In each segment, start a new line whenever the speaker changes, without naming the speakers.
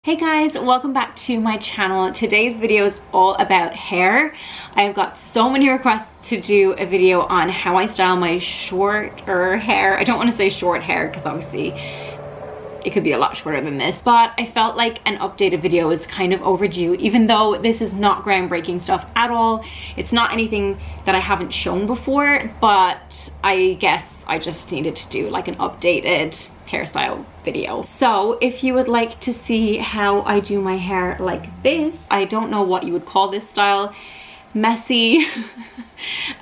Hey guys, welcome back to my channel. Today's video is all about hair. I have got so many requests to do a video on how I style my shorter hair. I don't want to say short hair because obviously it could be a lot shorter than this, but I felt like an updated video was kind of overdue, even though this is not groundbreaking stuff at all. It's not anything that I haven't shown before, but I guess I just needed to do like an updated hairstyle video. So if you would like to see how I do my hair like this, I don't know what you would call this style, messy,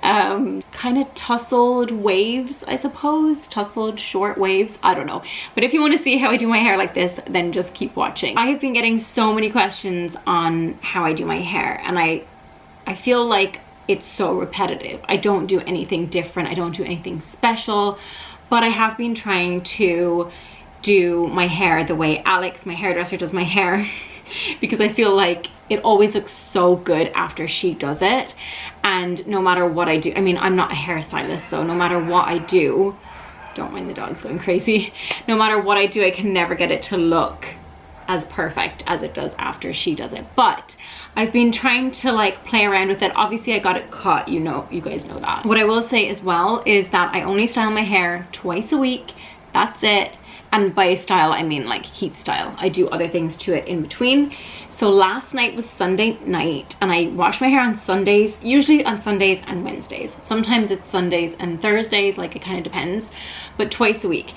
kind of tousled waves, I suppose, tousled short waves, I don't know. But if you want to see how I do my hair like this, then just keep watching. I have been getting so many questions on how I do my hair, and I feel like it's so repetitive. I don't do anything different, I don't do anything special, but I have been trying to do my hair the way Alex, my hairdresser, does my hair because I feel like it always looks so good after she does it. And no matter what I do, I mean, I'm not a hairstylist, so no matter what I do, don't mind the dogs going crazy, no matter what I do, I can never get it to look as perfect as it does after she does it. But I've been trying to like play around with it. Obviously I got it cut, you know, you guys know that. What I will say as well is that I only style my hair twice a week, that's it. And by style I mean like heat style. I do other things to it in between. So last night was Sunday night and I wash my hair on Sundays, usually on Sundays and Wednesdays. Sometimes it's Sundays and Thursdays, like it kind of depends, but twice a week.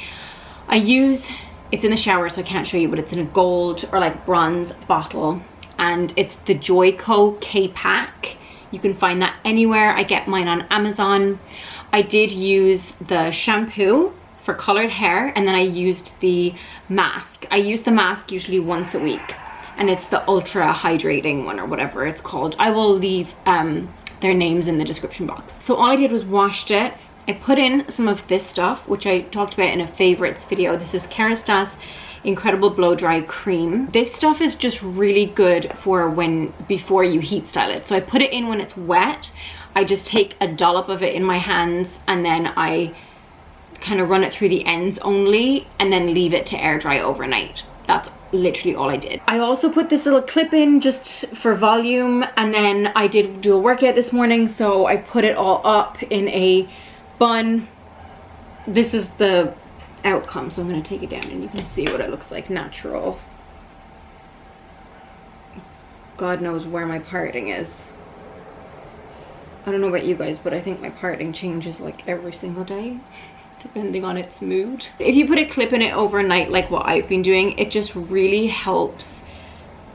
I use, it's in the shower so I can't show you, but it's in a gold or like bronze bottle, and it's the Joico K-Pack. You can find that anywhere. I get mine on Amazon. I did use the shampoo for colored hair, and then I used the mask. I use the mask usually once a week, and it's the ultra hydrating one or whatever it's called. I will leave their names in the description box. So all I did was washed it. I put in some of this stuff, which I talked about in a favorites video. This is Kerastase Incredible Blow Dry Cream. This stuff is just really good for before you heat style it. So I put it in when it's wet. I just take a dollop of it in my hands and then I kind of run it through the ends only and then leave it to air dry overnight. That's literally all I did. I also put this little clip in just for volume, and then I did do a workout this morning, so I put it all up in a bun. This is the outcome, so I'm going to take it down and you can see what it looks like natural. God knows where my parting is. I don't know about you guys, but I think my parting changes like every single day depending on its mood. If you put a clip in it overnight like what I've been doing, it just really helps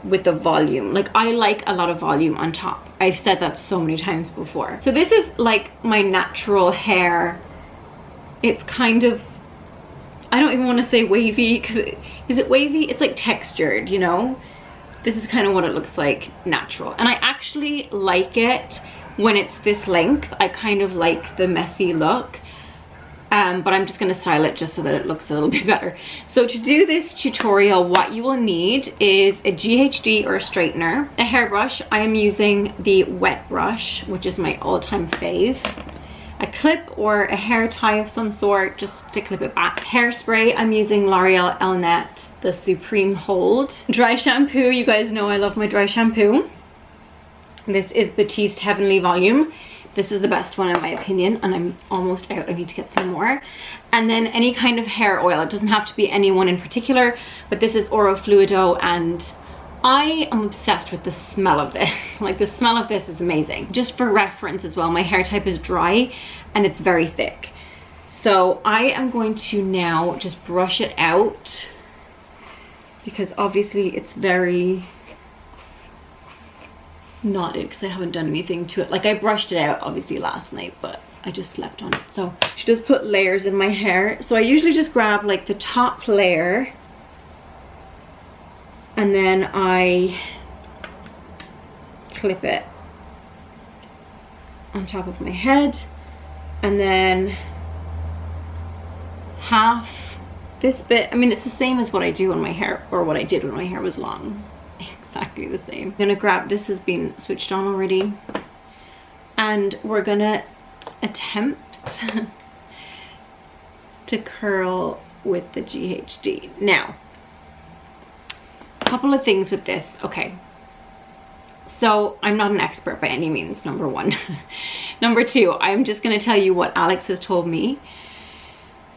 with the volume. Like I like a lot of volume on top. I've said that so many times before. So this is like my natural hair. It's kind of, I don't even want to say wavy because is it wavy? It's like textured, you know? This is kind of what it looks like natural. And I actually like it when it's this length. I kind of like the messy look. But I'm just going to style it just so that it looks a little bit better. So to do this tutorial, what you will need is a GHD or a straightener, a hairbrush. I am using the wet brush, which is my all-time fave, a clip or a hair tie of some sort just to clip it back, hairspray. I'm using L'Oreal Elnett, the Supreme Hold, dry shampoo. You guys know I love my dry shampoo. This is Batiste Heavenly Volume. This is the best one in my opinion, and I'm almost out. I need to get some more. And then any kind of hair oil. It doesn't have to be any one in particular, but this is Orofluido, and I am obsessed with the smell of this. Like the smell of this is amazing. Just for reference as well, my hair type is dry and it's very thick. So I am going to now just brush it out because obviously it's very knotted because I haven't done anything to it. Like I brushed it out obviously last night, but I just slept on it. So she does put layers in my hair. So I usually just grab like the top layer and then I clip it on top of my head, and then half this bit. I mean, it's the same as what I do when my hair, or what I did when my hair was long. Exactly the same. I'm gonna grab, this has been switched on already, and we're gonna attempt to curl with the GHD. Now couple of things with this. Okay, so I'm not an expert by any means, number one. Number two, I'm just gonna tell you what Alex has told me.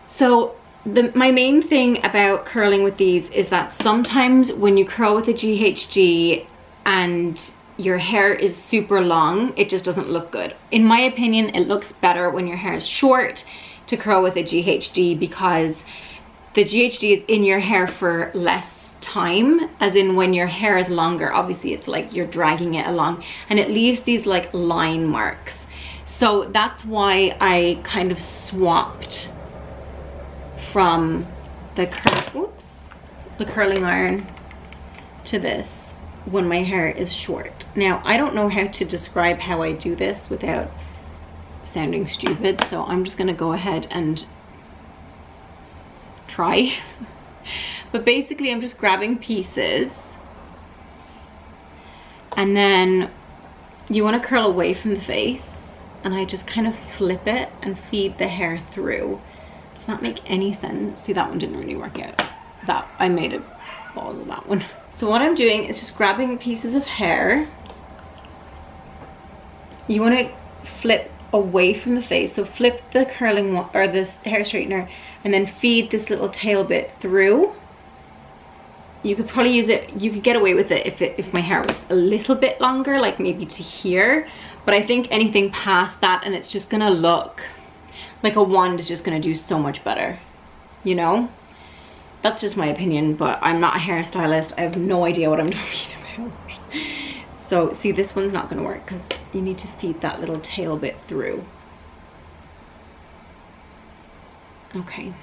So my main thing about curling with these is that sometimes when you curl with a GHD and your hair is super long, it just doesn't look good. In my opinion, it looks better when your hair is short to curl with a GHD, because the GHD is in your hair for less time, as in when your hair is longer, obviously it's like you're dragging it along and it leaves these like line marks. So that's why I kind of swapped from the curling iron to this when my hair is short. Now, I don't know how to describe how I do this without sounding stupid, so I'm just gonna go ahead and try. But basically I'm just grabbing pieces, and then you want to curl away from the face, and I just kind of flip it and feed the hair through. Does that make any sense? See, that one didn't really work out. That I made a ball of that one. So what I'm doing is just grabbing pieces of hair. You want to flip away from the face, so flip the curling one or this hair straightener, and then feed this little tail bit through. You could probably use it, you could get away with it if my hair was a little bit longer, like maybe to here, but I think anything past that and it's just gonna look like a wand is just gonna do so much better, you know? That's just my opinion, but I'm not a hairstylist. I have no idea what I'm talking about. So see, this one's not gonna work because you need to feed that little tail bit through. Okay.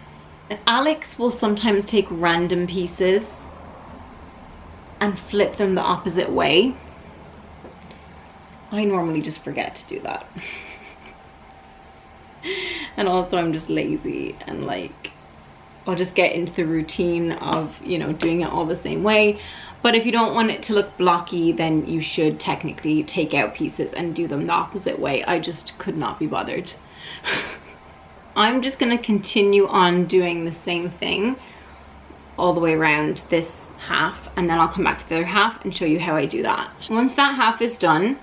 And Alex will sometimes take random pieces and flip them the opposite way. I normally just forget to do that. And also I'm just lazy and like, I'll just get into the routine of, you know, doing it all the same way. But if you don't want it to look blocky, then you should technically take out pieces and do them the opposite way. I just could not be bothered. I'm just gonna continue on doing the same thing all the way around this half, and then I'll come back to the other half and show you how I do that. Once that half is done,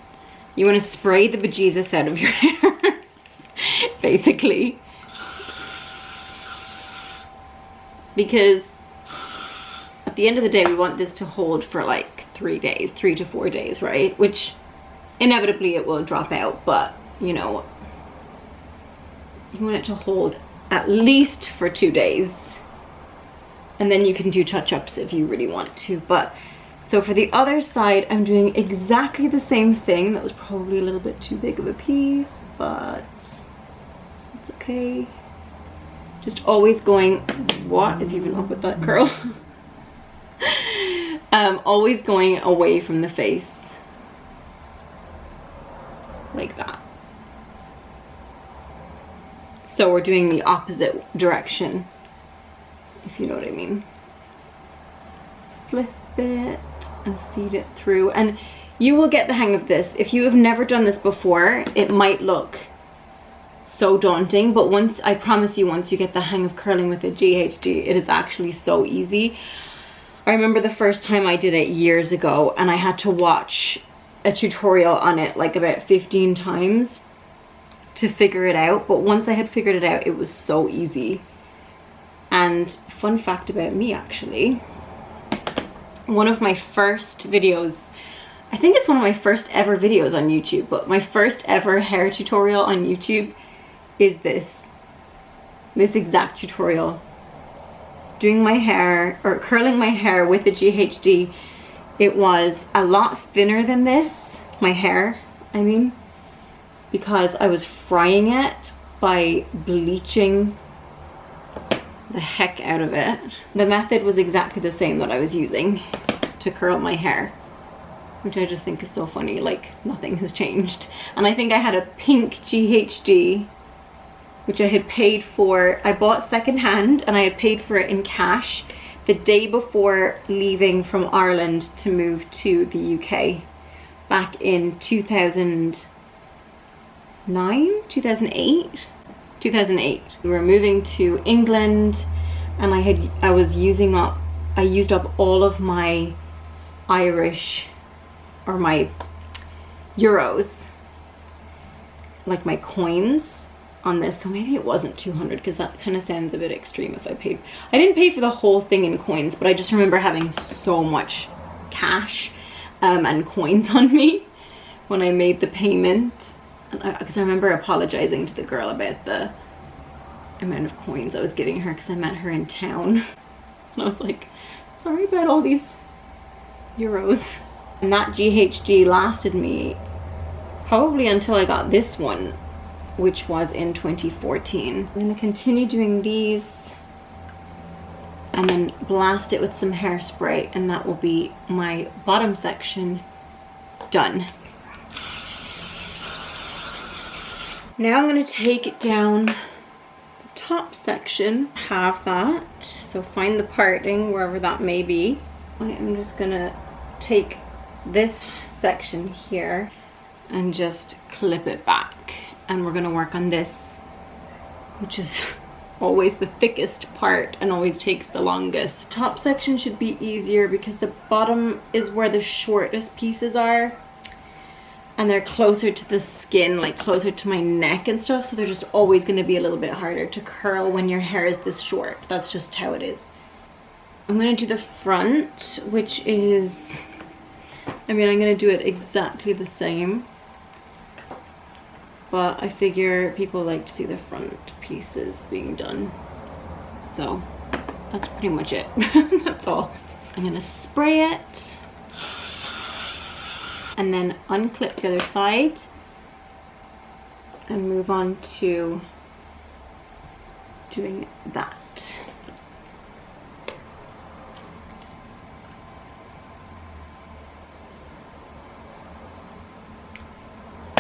you want to spray the bejesus out of your hair, basically. Because at the end of the day, we want this to hold for like 3 days, 3 to 4 days, right? Which inevitably it will drop out, but you know, you want it to hold at least for 2 days. And then you can do touch-ups if you really want to. But so for the other side, I'm doing exactly the same thing. That was probably a little bit too big of a piece, but it's okay. Just always going, what is even up with that curl? Always going away from the face. Like that. So we're doing the opposite direction, if you know what I mean. Flip it and feed it through, and you will get the hang of this. If you have never done this before, it might look so daunting, but once, I promise you, once you get the hang of curling with a GHD, it is actually so easy. I remember the first time I did it years ago, and I had to watch a tutorial on it like about 15 times to figure it out, but once I had figured it out, it was so easy. And fun fact about me, actually, one of my first videos, I think it's one of my first ever videos on YouTube, but my first ever hair tutorial on YouTube is this exact tutorial. Doing my hair, or curling my hair with the GHD. It was a lot thinner than this, my hair, I mean, because I was frying it by bleaching the heck out of it. The method was exactly the same that I was using to curl my hair, which I just think is so funny, like nothing has changed. And I think I had a pink GHD, which I had paid for. I bought secondhand and I had paid for it in cash the day before leaving from Ireland to move to the UK back in 2009, 2008. 2008. We were moving to England, and I used up all of my Irish or my euros, like my coins on this. So maybe it wasn't 200 because that kind of sounds a bit extreme if I paid. I didn't pay for the whole thing in coins, but I just remember having so much cash and coins on me when I made the payment. Because I remember apologizing to the girl about the amount of coins I was giving her because I met her in town. And I was like, sorry about all these euros. And that GHD lasted me probably until I got this one, which was in 2014. I'm gonna continue doing these and then blast it with some hairspray, and that will be my bottom section done. Now I'm gonna take it down the top section, have that, so find the parting wherever that may be. I am just gonna take this section here and just clip it back, and we're gonna work on this, which is always the thickest part and always takes the longest. Top section should be easier because the bottom is where the shortest pieces are, and they're closer to the skin, like closer to my neck and stuff, so they're just always going to be a little bit harder to curl when your hair is this short. That's just how it is. I'm going to do the front, which is, I mean, I'm going to do it exactly the same, but I figure people like to see the front pieces being done, so that's pretty much it. That's all. I'm going to spray it and then unclip the other side and move on to doing that.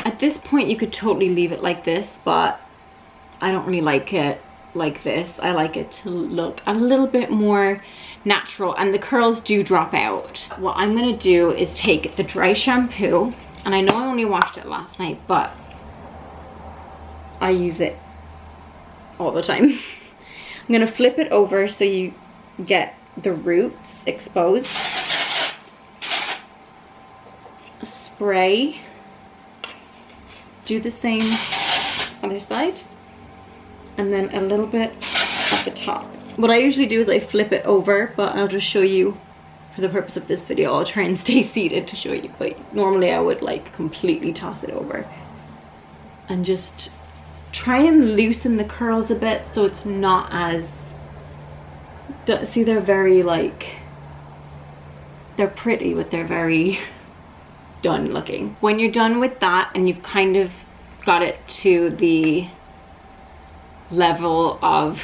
At this point you could totally leave it like this, but I don't really like it like this. I like it to look a little bit more natural, and the curls do drop out. What I'm gonna do is take the dry shampoo, and I know I only washed it last night, but I use it all the time. I'm gonna flip it over so you get the roots exposed. Spray. Do the same other side, and then a little bit at the top. What I usually do is I flip it over, but I'll just show you for the purpose of this video. I'll try and stay seated to show you, but normally I would like completely toss it over and just try and loosen the curls a bit so it's not as, see, they're very like, they're pretty but they're very done looking. When you're done with that and you've kind of got it to the level of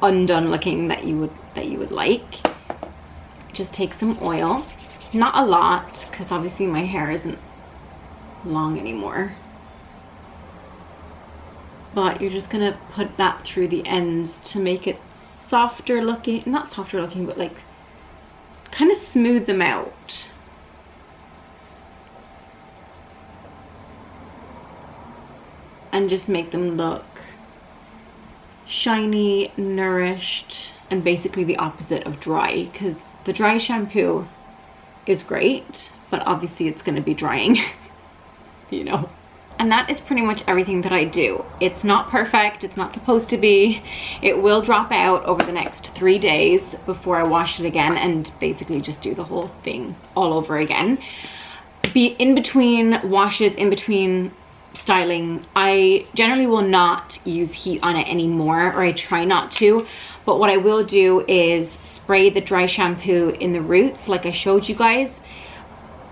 undone looking that you would like, just take some oil, not a lot because obviously my hair isn't long anymore, but you're just gonna put that through the ends to make it softer looking, not softer looking, but like kind of smooth them out. And just make them look shiny, nourished, and basically the opposite of dry, because the dry shampoo is great, but obviously it's going to be drying, you know. And that is pretty much everything that I do. It's not perfect, it's not supposed to be. It will drop out over the next 3 days before I wash it again and basically just do the whole thing all over again. Be in between washes, in between styling, I generally will not use heat on it anymore, or I try not to, but what I will do is spray the dry shampoo in the roots like I showed you guys,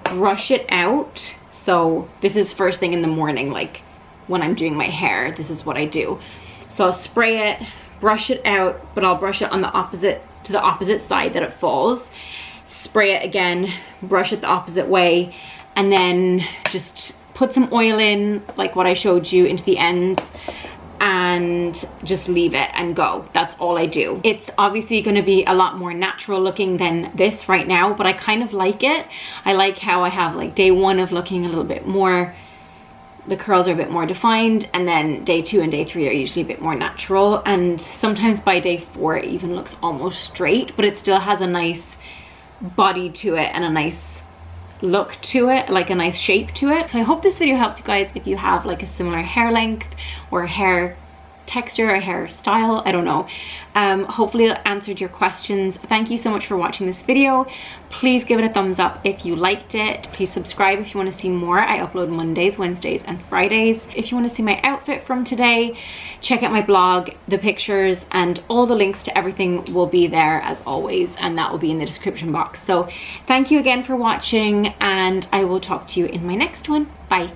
brush it out. So this is first thing in the morning, like when I'm doing my hair, this is what I do. So I'll spray it, brush it out, but I'll brush it on the opposite, to the opposite side that it falls, spray it again, brush it the opposite way, and then just put some oil in, like what I showed you, into the ends, and just leave it and go. That's all I do. It's obviously going to be a lot more natural looking than this right now, but I kind of like it. I like how I have like day 1 of looking a little bit more, the curls are a bit more defined, and then day 2 and day 3 are usually a bit more natural, and sometimes by day 4 it even looks almost straight, but it still has a nice body to it and a nice look to it, like a nice shape to it. So I hope this video helps you guys if you have like a similar hair length or hair texture or hairstyle, I don't know. Hopefully it answered your questions. Thank you so much for watching this video. Please give it a thumbs up if you liked it. Please subscribe if you want to see more. I upload Mondays, Wednesdays and Fridays. If you want to see my outfit from today, check out my blog. The pictures and all the links to everything will be there as always, and that will be in the description box. So thank you again for watching, and I will talk to you in my next one. Bye.